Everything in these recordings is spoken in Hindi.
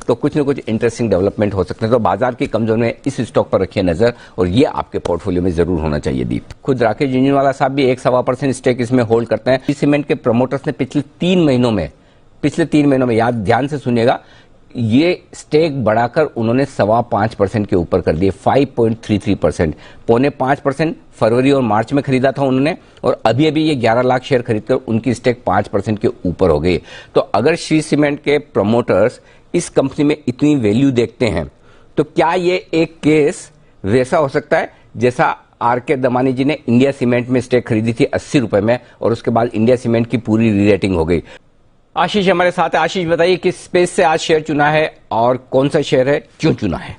तो कुछ ना कुछ इंटरेस्टिंग डेवलपमेंट हो सकते हैं। तो बाजार की कमजोरी में इस स्टॉक पर रखिए नजर और ये आपके पोर्टफोलियो में जरूर होना चाहिए। दीप, खुद राकेश झुंझुनवाला साहब भी 1.25% स्टेक इसमें होल्ड करते हैं। सीमेंट के प्रमोटर्स ने पिछले 3 महीनों में याद ध्यान से सुनिएगा, ये स्टेक बढ़ाकर उन्होंने 5.25% के ऊपर कर दिए, 5.33%, 4.5% फरवरी और मार्च में खरीदा था उन्होंने, और अभी ये 11 लाख शेयर खरीदकर उनकी स्टेक 5% के ऊपर हो गई। तो अगर श्री सीमेंट के प्रमोटर्स इस कंपनी में इतनी वैल्यू देखते हैं तो क्या ये एक केस वैसा हो सकता है जैसा आर.के. दमानी जी ने इंडिया सीमेंट में स्टेक खरीदी थी 80 रुपए में और उसके बाद इंडिया सीमेंट की पूरी रीरेटिंग हो गई। आशीष हमारे साथ है। आशीष, बताइए किस स्पेस से आज शेयर चुना है और कौन सा शेयर है, क्यों चुना है?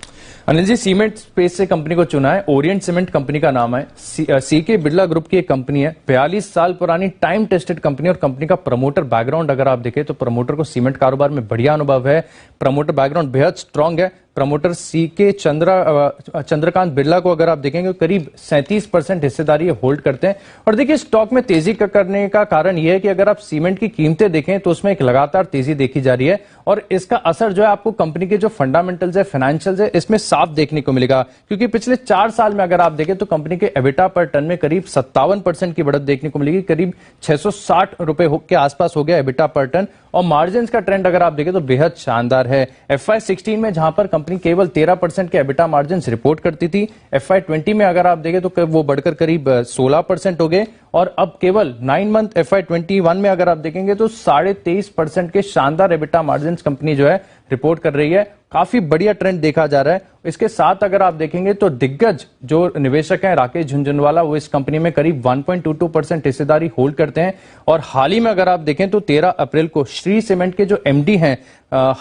अनिल जी, सीमेंट स्पेस से कंपनी को चुना है। ओरिएंट सीमेंट कंपनी का नाम है। सीके बिरला ग्रुप की एक कंपनी है, 42 साल पुरानी टाइम टेस्टेड कंपनी। और कंपनी का प्रमोटर बैकग्राउंड अगर आप देखें तो प्रमोटर को सीमेंट कारोबार में बढ़िया अनुभव है, प्रमोटर बैकग्राउंड बेहद स्ट्रांग है। प्रमोटर सीके चंद्रकांत बिरला को अगर आप देखेंगे करीब 37% हिस्सेदारी होल्ड करते हैं। और देखिए, स्टॉक में तेजी करने का कारण यह है कि अगर आप सीमेंट की कीमतें देखें तो उसमें एक लगातार तेजी देखी जा रही है और इसका असर जो है आपको कंपनी के जो फंडामेंटल्स है, फाइनेंशियल्स है, इसमें साफ देखने को मिलेगा। क्योंकि पिछले 4 साल में अगर आप देखें तो कंपनी के एबिटा पर टन में करीब 57% की बढ़त देखने को मिलेगी, करीब 660 रुपए के आसपास हो गया एबिटा पर टन। और मार्जिन का ट्रेंड अगर आप देखें तो बेहद शानदार है। FY16 में जहां पर कंपनी केवल 13% के एबिटा मार्जिन रिपोर्ट करती थी, FY20 में अगर आप देखें तो वो बढ़कर करीब 16% हो गए और अब केवल 9 मंथ FY21 में अगर आप देखेंगे तो 23.5% के शानदार एबिटा मार्जिन कंपनी जो है रिपोर्ट कर रही है। काफी बढ़िया ट्रेंड देखा जा रहा है। इसके साथ अगर आप देखेंगे तो दिग्गज जो निवेशक हैं राकेश झुंझुनवाला, वो इस कंपनी में करीब 1.22% हिस्सेदारी होल्ड करते हैं। और हाल ही में अगर आप देखें तो 13 अप्रैल को श्री सीमेंट के जो MD हैं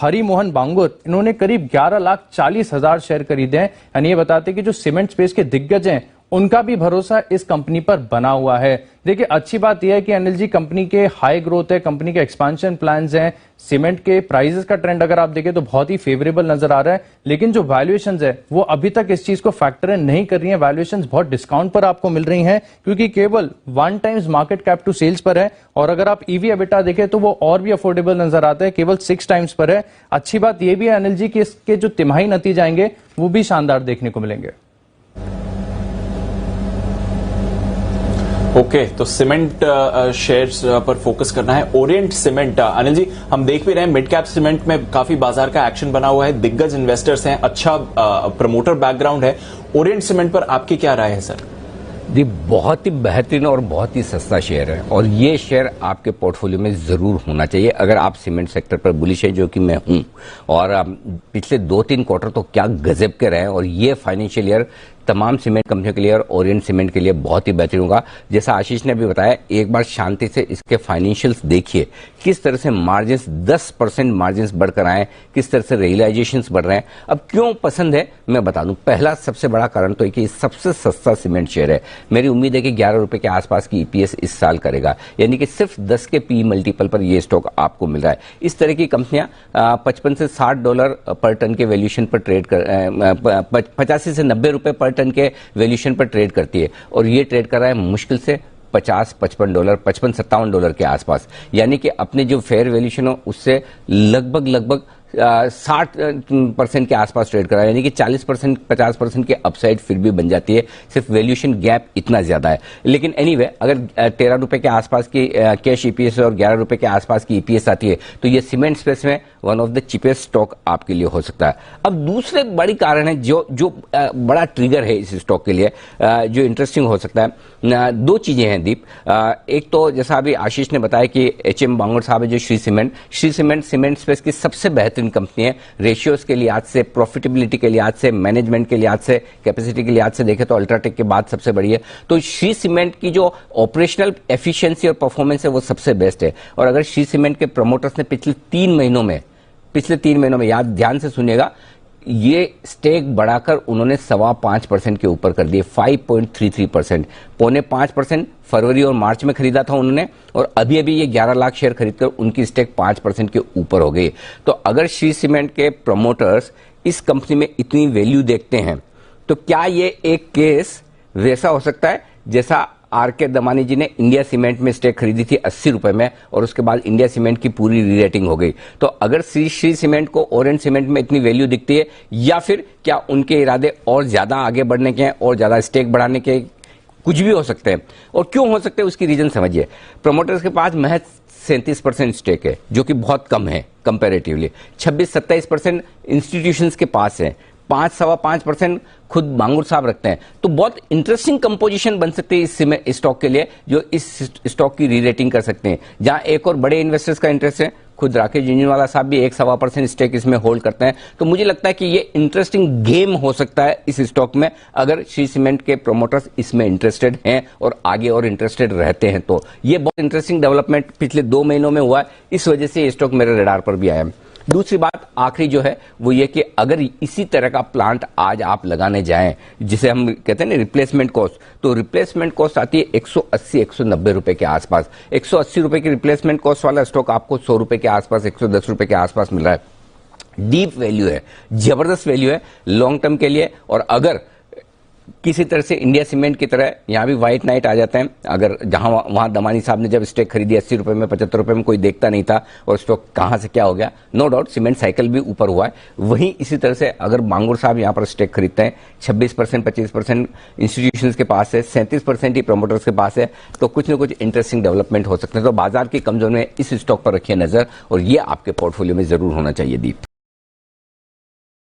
हरि मोहन बांगुर, इन्होंने करीब 11,40,000 शेयर खरीदे हैं। यानी ये बताते हैं कि जो सीमेंट स्पेस के दिग्गज हैं उनका भी भरोसा इस कंपनी पर बना हुआ है। देखिए, अच्छी बात यह है कि अनिल जी, कंपनी के हाई ग्रोथ है, कंपनी के एक्सपेंशन प्लान्स हैं, सीमेंट के प्राइसेस का ट्रेंड अगर आप देखें तो बहुत ही फेवरेबल नजर आ रहा है। लेकिन जो वैल्यूएशंस है वो अभी तक इस चीज को फैक्टर इन नहीं कर रही है। वैल्यूएशंस बहुत डिस्काउंट पर आपको मिल रही हैं क्योंकि केवल 1 times market cap to sales पर है। और अगर आप EV एबिटा देखें तो वो और भी अफोर्डेबल नजर आता है, केवल 6 टाइम्स पर है। अच्छी बात यह भी है अनिल जी कि इसके जो तिमाही नतीजे आएंगे वो भी शानदार देखने को मिलेंगे। ओके, तो सीमेंट शेयर्स पर फोकस करना है। ओरिएंट सीमेंट, अनिल जी, हम देख भी रहे हैं मिड कैप सीमेंट में काफी बाजार का एक्शन बना हुआ है, दिग्गज इन्वेस्टर्स हैं, अच्छा प्रमोटर बैकग्राउंड है। ओरिएंट सीमेंट पर आपकी क्या राय है सर? जी, बहुत ही बेहतरीन और बहुत ही सस्ता शेयर है और ये शेयर आपके पोर्टफोलियो में जरूर होना चाहिए अगर आप सीमेंट सेक्टर पर बुलिश है, जो कि मैं हूं। और पिछले 2-3 क्वार्टर तो क्या गजब के रहे हैं और ये फाइनेंशियल ईयर तमाम सीमेंट कंपनियों के लिए और ओरिएंट सीमेंट के लिए बहुत ही बेहतरीन होगा। जैसा आशीष ने भी बताया, एक बार शांति से इसके फाइनेंशियल्स देखिए, किस तरह से मार्जिन्स 10% मार्जिन्स बढ़कर आए, किस तरह से रियलाइजेशंस बढ़ रहे हैं। अब क्यों पसंद है मैं बता दूं। पहला सबसे बड़ा कारण तो है कि सबसे सस्ता सीमेंट शेयर है। मेरी उम्मीद है कि 11 रुपए के आसपास की EPS इस साल करेगा, यानी कि सिर्फ 10 के PE मल्टीपल पर यह स्टॉक आपको मिल रहा है। इस तरह की कंपनियां $55 से $60 पर टन के वैल्यूएशन पर ट्रेड कर 85 से 90 रुपए पर टन के वैल्यूएशन पर ट्रेड करती है और ये ट्रेड कर रहा है मुश्किल से $50-55, $55-57 के आसपास, यानी कि अपने जो फेयर वैल्यूएशन हो उससे लगभग 60% के आसपास ट्रेड कर रहा है, यानी कि 40% 50% की अपसाइड फिर भी बन जाती है। सिर्फ वैल्यूएशन गैप इतना ज्यादा है। लेकिन एनीवे, अगर 13 रुपए के आसपास की कैश EPS और 11 रुपए के आसपास की EPS आती है तो ये सीमेंट स्पेस में one of the cheapest stock आपके लिए हो सकता है। अब दूसरे बड़ी कारण है जो बड़ा ट्रिगर है इस स्टॉक के लिए, जो इंटरेस्टिंग हो सकता है। 2 चीजें हैं दीप। एक तो जैसा अभी आशीष ने बताया कि HM बांगुर साहब है जो श्री सीमेंट सीमेंट स्पेस की सबसे बेहतरीन कंपनी है। रेशियोज के लिहाज से, प्रॉफिटेबिलिटी के लिहाज से, मैनेजमेंट के लिहाज से, कैपेसिटी के लिहाज से देखें तो अल्ट्राटेक के बाद सबसे बड़ी है। तो श्री सीमेंट की जो ऑपरेशनल एफिशिएंसी और परफॉर्मेंस है वो सबसे बेस्ट है। और अगर श्री सीमेंट के प्रमोटर्स ने पिछले 3 महीनों में याद ध्यान से सुनिएगा, ये स्टेक बढ़ाकर उन्होंने 5.25% के ऊपर कर दिए, 5.33%, 4.5% फरवरी और मार्च में खरीदा था उन्होंने और अभी ये 11 लाख शेयर खरीदकर उनकी स्टेक 5% के ऊपर हो गई। तो अगर श्री सीमेंट के प्रमोटर्स इस कंपनी में इतनी वैल्यू देखते हैं तो क्या ये एक केस वैसा हो सकता है जैसा आर.के. दमानी जी ने इंडिया सीमेंट में स्टेक खरीदी थी 80 रुपए में और उसके बाद इंडिया सीमेंट की पूरी रीरेटिंग हो गई। तो अगर श्री सीमेंट को ओरिएंट सीमेंट में इतनी वैल्यू दिखती है या फिर क्या उनके इरादे और ज्यादा आगे बढ़ने के हैं और ज्यादा स्टेक बढ़ाने के, कुछ भी हो सकते हैं। और क्यों हो सकते हैं उसकी रीजन समझिए। प्रमोटर्स के पास महज 37% स्टेक है जो कि बहुत कम है कंपैरेटिवली। 26-27% इंस्टीट्यूशंस के पास है, 5-5.25% खुद मांगुर साहब रखते हैं। तो बहुत इंटरेस्टिंग कंपोजिशन बन सकती है इस स्टॉक के लिए, जो इस स्टॉक की रीरेटिंग कर सकते हैं। जहां एक और बड़े इन्वेस्टर्स का इंटरेस्ट है, खुद राकेश झुंझुनवाला साहब भी 1-1.25% स्टेक इसमें होल्ड करते हैं। तो मुझे लगता है कि ये इंटरेस्टिंग गेम हो सकता है इस स्टॉक में, अगर श्री सीमेंट के प्रोमोटर्स इसमें इंटरेस्टेड हैं और आगे और इंटरेस्टेड रहते हैं। तो ये बहुत इंटरेस्टिंग डेवलपमेंट पिछले 2 महीनों में हुआ है, इस वजह से ये स्टॉक मेरे रडार पर भी आया है। दूसरी बात आखिरी जो है वो ये कि अगर इसी तरह का प्लांट आज आप लगाने जाएं, जिसे हम कहते हैं ना रिप्लेसमेंट कॉस्ट, तो रिप्लेसमेंट कॉस्ट आती है 180-190 रुपए के आसपास। 180 रुपए की रिप्लेसमेंट कॉस्ट वाला स्टॉक आपको 100 रुपए के आसपास, 110 रुपए के आसपास मिल रहा है। डीप वैल्यू है, जबरदस्त वैल्यू है लॉन्ग टर्म के लिए। और अगर किसी तरह से इंडिया सीमेंट की तरह यहां भी व्हाइट नाइट आ जाते हैं, अगर जहां वहां दमानी साहब ने जब स्टेक खरीदी 80 रुपए में, 75 रुपए में, कोई देखता नहीं था और स्टॉक कहां से क्या हो गया। नो डाउट सीमेंट साइकिल भी ऊपर हुआ है। वहीं इसी तरह से अगर मांगुर साहब यहां पर स्टेक खरीदते हैं, 26%, 25% इंस्टीट्यूशंस के पास है, 37% ही प्रमोटर्स के पास है, तो कुछ न कुछ इंटरेस्टिंग डेवलपमेंट हो सकते हैं। तो बाजार की कमजोरी में इस स्टॉक पर रखिए नजर और ये आपके पोर्टफोलियो में जरूर होना चाहिए। दीप।